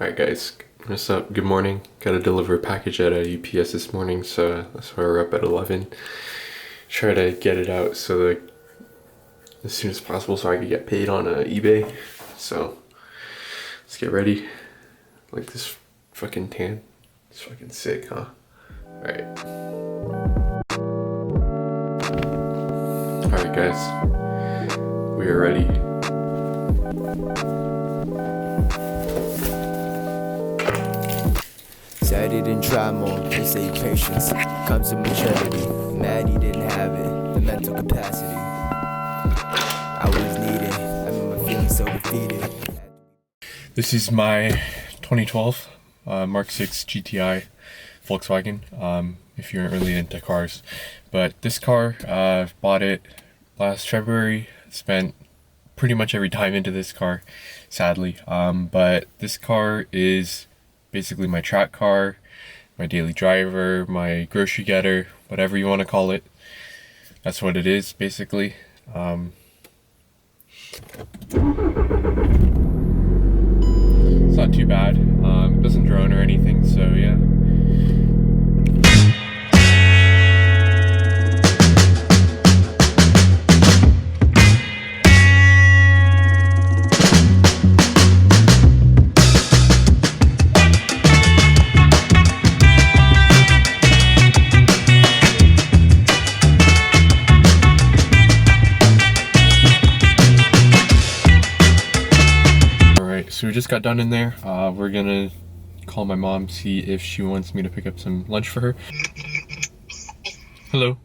Alright guys, what's up? Good morning. Gotta deliver a package at a UPS this morning, so that's why we're up at 11. Try to get it out so that as soon as possible so I can get paid on eBay. So let's get ready. Like this fucking tan. It's fucking sick, huh? Alright. Alright guys. We are ready. Said he didn't try more, they say patience comes to maturity. Mad he didn't have it, the mental capacity I was needed, I remember feeling so defeated. This is my 2012 Mk6 GTI Volkswagen, if you're really into cars. But this car, bought it last February, spent pretty much every time into this car, sadly. But this car is basically my track car, my daily driver, my grocery getter, whatever you want to call it. That's what it is, basically. It's not too bad. Doesn't drone or anything, so yeah. So we just got done in there. We're gonna call my mom, see if she wants me to pick up some lunch for her. Hello.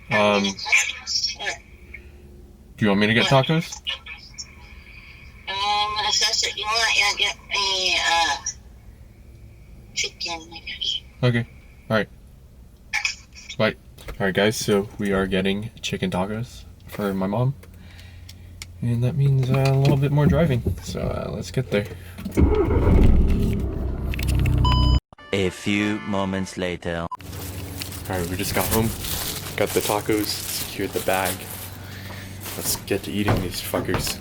Do you want me to get tacos? You want to get me chicken, maybe. Okay. Alright. Bye. Alright guys, so we are getting chicken tacos for my mom. And that means a little bit more driving, so let's get there. A few moments later. Alright, we just got home, got the tacos, secured the bag. Let's get to eating these fuckers.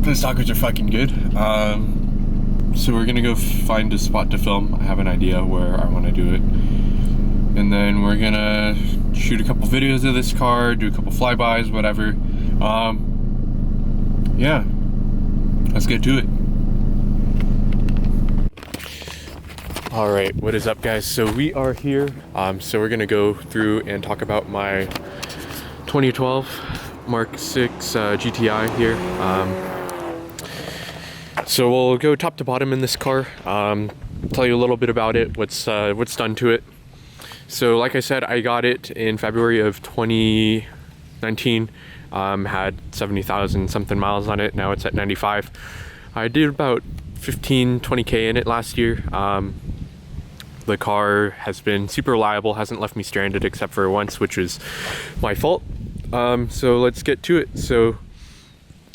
Those tacos are fucking good. So we're gonna go find a spot to film. I have an idea where I want to do it, and then we're gonna shoot a couple videos of this car, do a couple flybys, whatever. Yeah, let's get to it. All right, what is up, guys? So we are here. So we're gonna go through and talk about my 2012 Mk6 GTI here. So we'll go top to bottom in this car, tell you a little bit about it, what's done to it. So like I said, I got it in February of 2019, had 70,000 something miles on it. Now it's at 95. I did about 20K in it last year. The car has been super reliable, hasn't left me stranded except for once, which was my fault. So let's get to it. So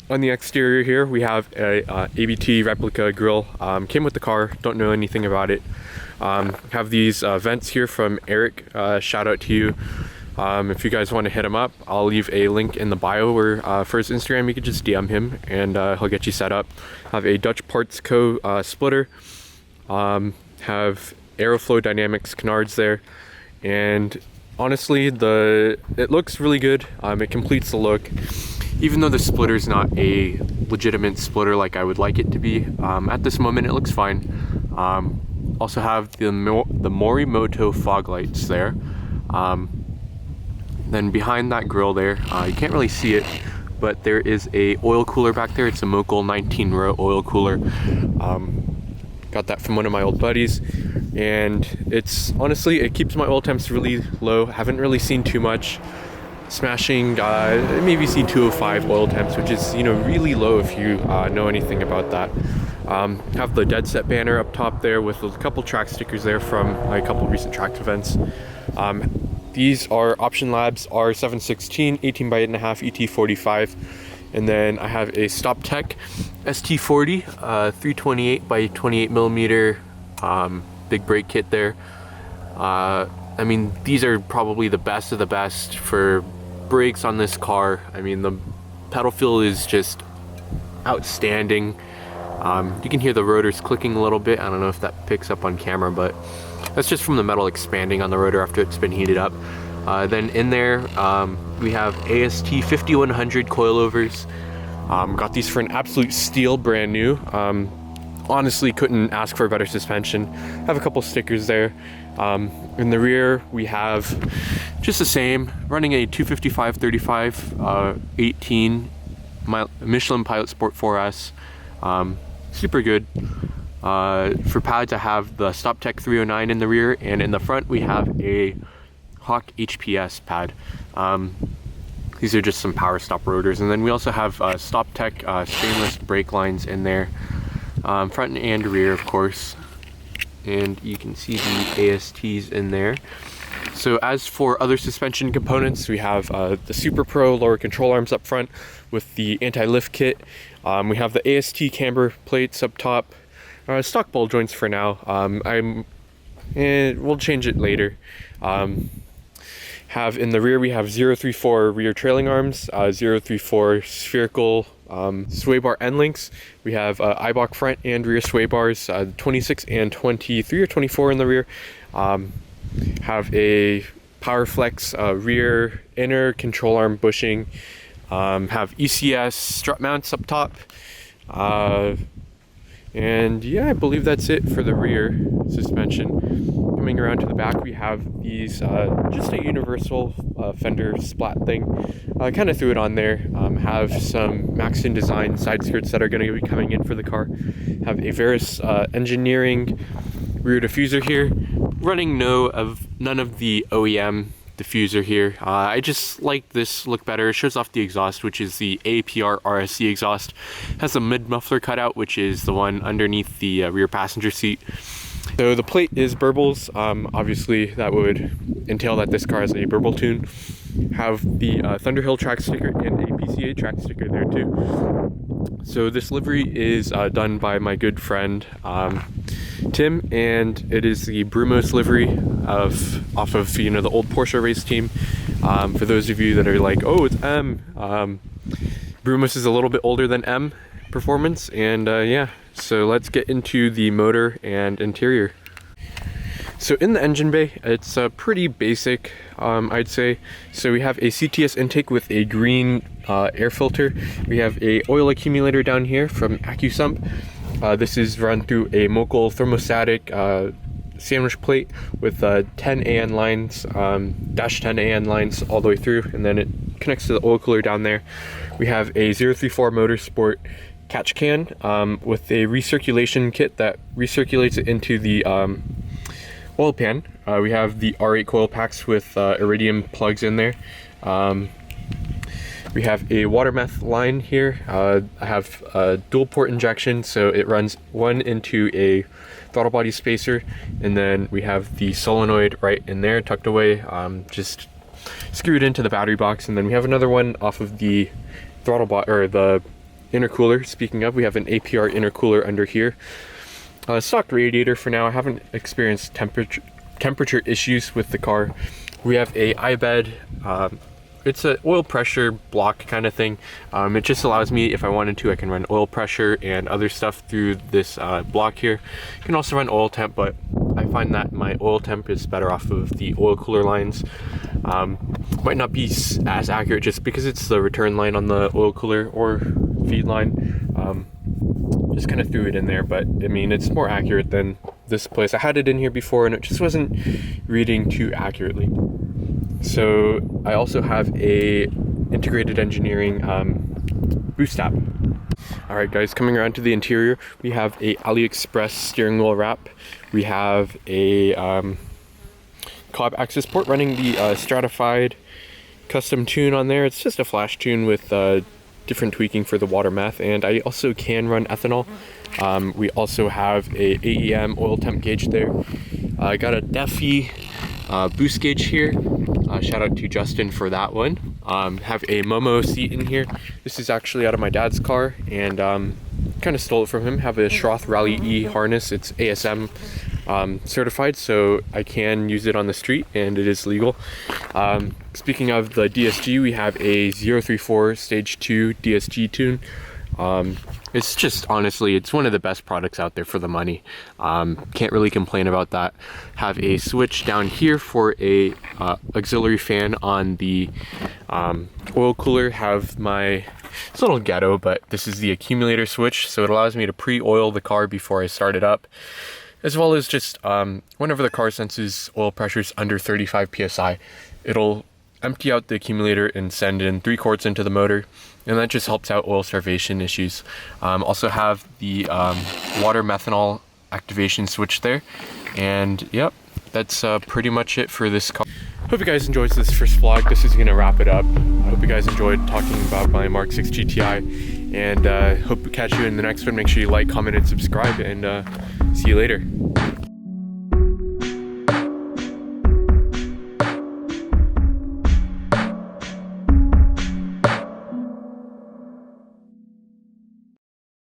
on the exterior here, we have a ABT replica grille. Came with the car, don't know anything about it. Have these vents here from Eric. Shout out to you. If you guys want to hit him up, I'll leave a link in the bio where for his Instagram, you can just DM him and he'll get you set up. Have a Dutch Parts Co. Splitter. Have Aeroflow Dynamics canards there. And honestly, it looks really good. It completes the look. Even though the splitter is not a legitimate splitter like I would like it to be, at this moment it looks fine. Also have the Morimoto fog lights there. Then behind that grill there, you can't really see it, but there is a oil cooler back there. It's a Mokel 19 row oil cooler. Got that from one of my old buddies, and it's honestly, it keeps my oil temps really low. Haven't really seen too much. Smashing maybe see 205 oil temps, which is, you know, really low if you know anything about that. Have the dead set banner up top there with a couple track stickers there from a couple recent track events. These are Option Labs R716 18x8.5 ET45, And then I have a StopTech ST40 328 by 28 millimeter big brake kit there. I mean, these are probably the best of the best for brakes on this car. I mean, the pedal feel is just outstanding. You can hear the rotors clicking a little bit. I don't know if that picks up on camera, but that's just from the metal expanding on the rotor after it's been heated up. Then in there, we have AST 5100 coilovers. Got these for an absolute steal, brand new. Honestly, couldn't ask for a better suspension. Have a couple stickers there. In the rear, we have just the same, running a 255/35 18 Michelin Pilot Sport 4S. Super good. For pads, I have the StopTech 309 in the rear, and in the front we have a Hawk HPS pad. These are just some power stop rotors, and then we also have StopTech stainless brake lines in there, front and rear, of course. And you can see the ASTs in there. So as for other suspension components, we have the Super Pro lower control arms up front with the anti-lift kit. We have the AST camber plates up top. Stock ball joints for now. We'll change it later. Have in the rear, we have 034 rear trailing arms, 034 spherical sway bar end links. We have Eibach front and rear sway bars, 26 and 23 or 24 in the rear. Have a PowerFlex rear inner control arm bushing. Have ECS strut mounts up top. And yeah, I believe that's it for the rear suspension. Coming around to the back, we have these just a universal fender splat thing. I kind of threw it on there. Have some Maxton design side skirts that are going to be coming in for the car. Have a Veris engineering rear diffuser here. Running none of the OEM diffuser here. I just like this look better. It shows off the exhaust, which is the APR RSC exhaust. Has a mid muffler cutout, which is the one underneath the rear passenger seat. So the plate is burbles. Obviously that would entail that this car has a burble tune. Have the Thunderhill track sticker and a PCA track sticker there too. So this livery is done by my good friend Tim, and it is the Brumos livery off of the old Porsche race team. For those of you that are like, oh, it's M, Brumos is a little bit older than M Performance, and yeah. So let's get into the motor and interior. So in the engine bay, it's pretty basic, I'd say. So we have a CTS intake with a green air filter. We have a oil accumulator down here from AccuSump. This is run through a Mokel thermostatic sandwich plate with 10 AN lines, dash 10 AN lines all the way through, and then it connects to the oil cooler down there. We have a 034 Motorsport catch can with a recirculation kit that recirculates it into the oil pan. We have the R8 coil packs with iridium plugs in there. We have a water meth line here. I have a dual port injection, so it runs one into a throttle body spacer, and then we have the solenoid right in there tucked away, just screwed into the battery box. And then we have another one off of the throttle or the intercooler. Speaking of, we have an APR intercooler under here. Stock radiator for now. I haven't experienced temperature issues with the car. We have a iBed. It's an oil pressure block kind of thing. It just allows me, if I wanted to, I can run oil pressure and other stuff through this block here. You can also run oil temp, but I find that my oil temp is better off of the oil cooler lines. Might not be as accurate just because it's the return line on the oil cooler or feed line. Just kind of threw it in there, but I mean, it's more accurate than this place. I had it in here before and it just wasn't reading too accurately. So I also have a integrated engineering boost app. All right, guys, coming around to the interior, we have a AliExpress steering wheel wrap. We have a Cobb access port running the stratified custom tune on there. It's just a flash tune with different tweaking for the water meth, and I also can run ethanol. We also have a AEM oil temp gauge there. I got a Defi boost gauge here, shout out to Justin for that one. Have a Momo seat in here. This is actually out of my dad's car, and kind of stole it from him. Have a Schroth Rally E harness. It's ASM certified, so I can use it on the street and it is legal. Speaking of the DSG, we have a 034 stage 2 DSG tune. It's just, honestly, it's one of the best products out there for the money. Can't really complain about that. Have a switch down here for a auxiliary fan on the oil cooler. Have my, it's a little ghetto, but this is the accumulator switch, so it allows me to pre-oil the car before I start it up, as well as just whenever the car senses oil pressures under 35 psi, it'll empty out the accumulator and send in 3 quarts into the motor, and that just helps out oil starvation issues. Also have the water methanol activation switch there, and yep, that's pretty much it for this car. Hope you guys enjoyed this first vlog. This is gonna wrap it up. I hope you guys enjoyed talking about my Mk6 GTI, and hope to catch you in the next one. Make sure you like, comment, and subscribe, and see you later.